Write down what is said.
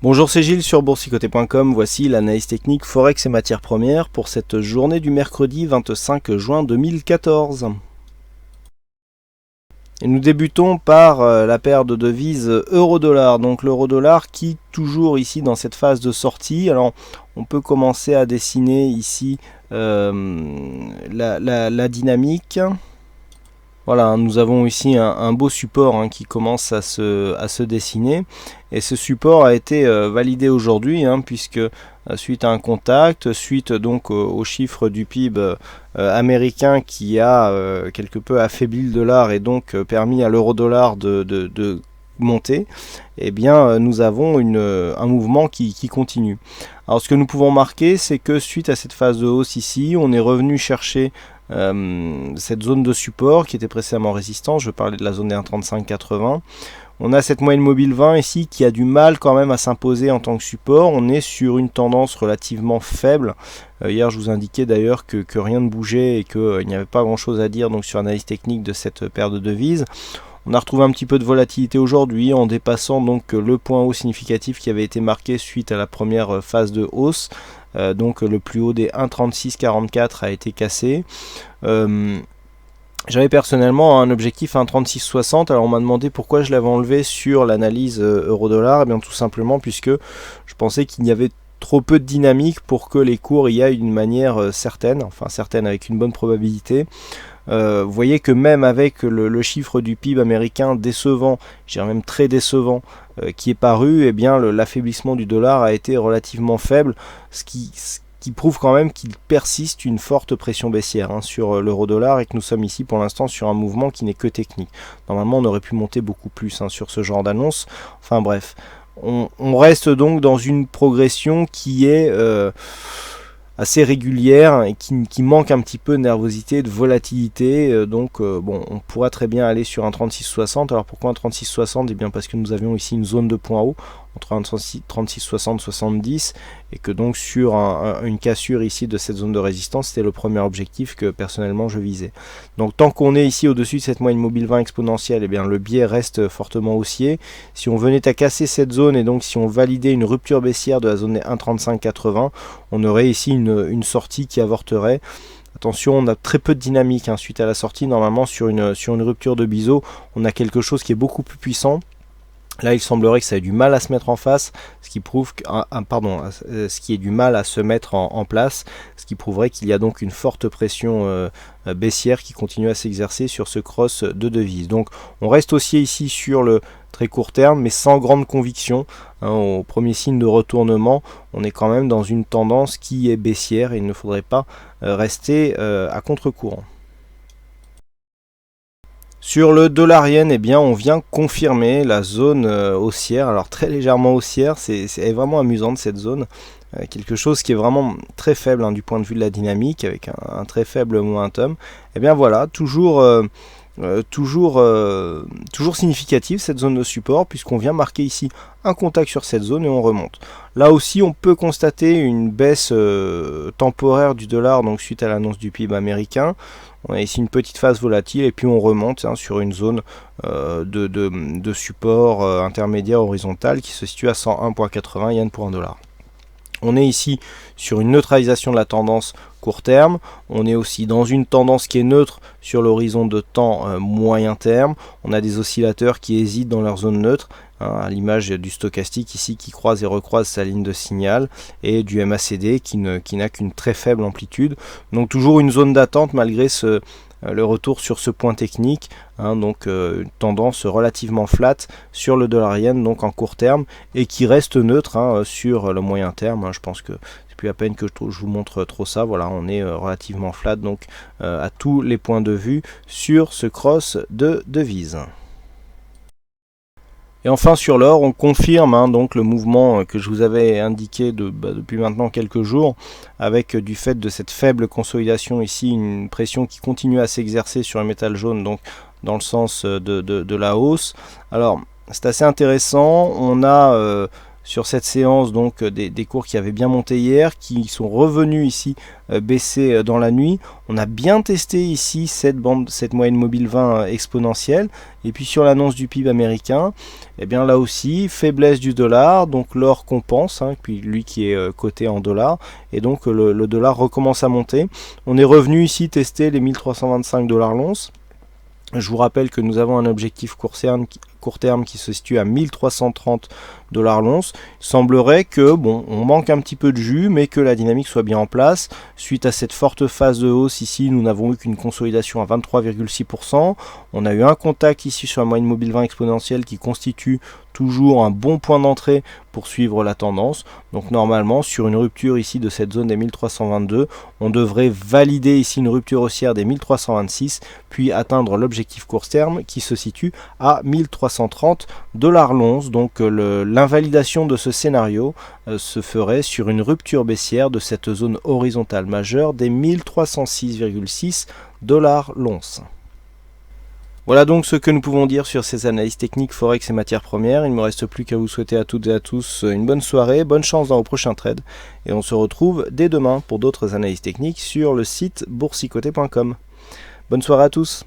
Bonjour, c'est Gilles sur boursicoté.com. Voici l'analyse technique Forex et matières premières pour cette journée du mercredi 25 juin 2014. Et nous débutons par la paire de devises euro-dollar. Donc l'euro-dollar qui toujours ici dans cette phase de sortie. Alors on peut commencer à dessiner ici la dynamique. Voilà, nous avons ici un beau support qui commence à se dessiner. Et ce support a été validé aujourd'hui, puisque suite à un contact, suite donc aux chiffres du PIB américain qui a quelque peu affaibli le dollar et donc permis à l'euro-dollar de monter, eh bien nous avons un mouvement qui continue. Alors ce que nous pouvons marquer, c'est que suite à cette phase de hausse ici, on est revenu chercher cette zone de support qui était précédemment résistante. Je parlais de la zone des 1,3580. On a cette moyenne mobile 20 ici qui a du mal quand même à s'imposer en tant que support. On est sur une tendance relativement faible. Hier je vous indiquais d'ailleurs que rien ne bougeait et qu'il n'y avait pas grand chose à dire donc sur l'analyse technique de cette paire de devises. On a retrouvé un petit peu de volatilité aujourd'hui en dépassant donc le point haut significatif qui avait été marqué suite à la première phase de hausse. Donc le plus haut des 1,3644 a été cassé. J'avais personnellement un objectif à 1,3660. Alors on m'a demandé pourquoi je l'avais enlevé sur l'analyse euro-dollar. Et bien tout simplement puisque je pensais qu'il y avait trop peu de dynamique pour que les cours y aillent d'une manière certaine, enfin certaine avec une bonne probabilité. Vous voyez que même avec le chiffre du PIB américain décevant, je dirais même très décevant, qui est paru, eh bien l'affaiblissement du dollar a été relativement faible, ce qui prouve quand même qu'il persiste une forte pression baissière sur l'euro-dollar et que nous sommes ici pour l'instant sur un mouvement qui n'est que technique. Normalement on aurait pu monter beaucoup plus sur ce genre d'annonce. Enfin bref, on reste donc dans une progression qui est assez régulière et qui manque un petit peu de nervosité, de volatilité. Donc bon, on pourra très bien aller sur un 36,60. Alors pourquoi un 36,60? Eh bien parce que nous avions ici une zone de point haut entre un 36,60 70 et que donc sur une cassure ici de cette zone de résistance, c'était le premier objectif que personnellement je visais. Donc tant qu'on est ici au-dessus de cette moyenne mobile 20 exponentielle, eh bien le biais reste fortement haussier. Si on venait à casser cette zone et donc si on validait une rupture baissière de la zone des 1,3580, on aurait ici une sortie qui avorterait. Attention, on a très peu de dynamique suite à la sortie. Normalement sur une rupture de biseau, on a quelque chose qui est beaucoup plus puissant. Là, il semblerait que ça ait du mal à se mettre en face, ce qui prouve que, ce qui est du mal à se mettre en place, ce qui prouverait qu'il y a donc une forte pression baissière qui continue à s'exercer sur ce cross de devises. Donc, on reste haussier ici sur le très court terme, mais sans grande conviction. Au premier signe de retournement, on est quand même dans une tendance qui est baissière et il ne faudrait pas rester à contre-courant. Sur le dollar yen, eh bien, on vient confirmer la zone haussière, alors très légèrement haussière, c'est vraiment amusante cette zone, quelque chose qui est vraiment très faible du point de vue de la dynamique, avec un très faible momentum. Eh bien voilà, toujours significative cette zone de support, puisqu'on vient marquer ici un contact sur cette zone et on remonte. Là aussi on peut constater une baisse temporaire du dollar donc suite à l'annonce du PIB américain. On a ici une petite phase volatile et puis on remonte sur une zone de support intermédiaire horizontal qui se situe à 101,80 yens pour un dollar. On est ici sur une neutralisation de la tendance court terme. On est aussi dans une tendance qui est neutre sur l'horizon de temps moyen terme. On a des oscillateurs qui hésitent dans leur zone neutre, à l'image du stochastique ici qui croise et recroise sa ligne de signal, et du MACD qui n'a qu'une très faible amplitude. Donc toujours une zone d'attente malgré le retour sur ce point technique, donc une tendance relativement flat sur le dollar yen donc en court terme et qui reste neutre sur le moyen terme. Je pense que c'est plus à peine que je vous montre trop ça. Voilà, on est relativement flat donc à tous les points de vue sur ce cross de devises. Et enfin sur l'or, on confirme donc le mouvement que je vous avais indiqué depuis maintenant quelques jours, avec du fait de cette faible consolidation ici, une pression qui continue à s'exercer sur le métal jaune, donc dans le sens de la hausse. Alors c'est assez intéressant, on a sur cette séance donc des cours qui avaient bien monté hier, qui sont revenus ici baisser dans la nuit. On a bien testé ici cette moyenne mobile 20 exponentielle. Et puis sur l'annonce du PIB américain, eh bien là aussi, faiblesse du dollar, donc l'or compense, puis lui qui est coté en dollars, et donc le dollar recommence à monter. On est revenu ici tester les 1325 $ l'once. Je vous rappelle que nous avons un objectif court terme qui se situe à 1330 $ l'once. Il semblerait que, on manque un petit peu de jus, mais que la dynamique soit bien en place. Suite à cette forte phase de hausse ici, nous n'avons eu qu'une consolidation à 23,6%. On a eu un contact ici sur la moyenne mobile 20 exponentielle qui constitue toujours un bon point d'entrée pour suivre la tendance. Donc normalement, sur une rupture ici de cette zone des 1322, on devrait valider ici une rupture haussière des 1326, puis atteindre l'objectif court terme qui se situe à 1330 $ l'once. Donc l'invalidation de ce scénario se ferait sur une rupture baissière de cette zone horizontale majeure des 1306,6 $ l'once. Voilà donc ce que nous pouvons dire sur ces analyses techniques Forex et matières premières. Il ne me reste plus qu'à vous souhaiter à toutes et à tous une bonne soirée, bonne chance dans vos prochains trades. Et on se retrouve dès demain pour d'autres analyses techniques sur le site boursicoté.com. Bonne soirée à tous.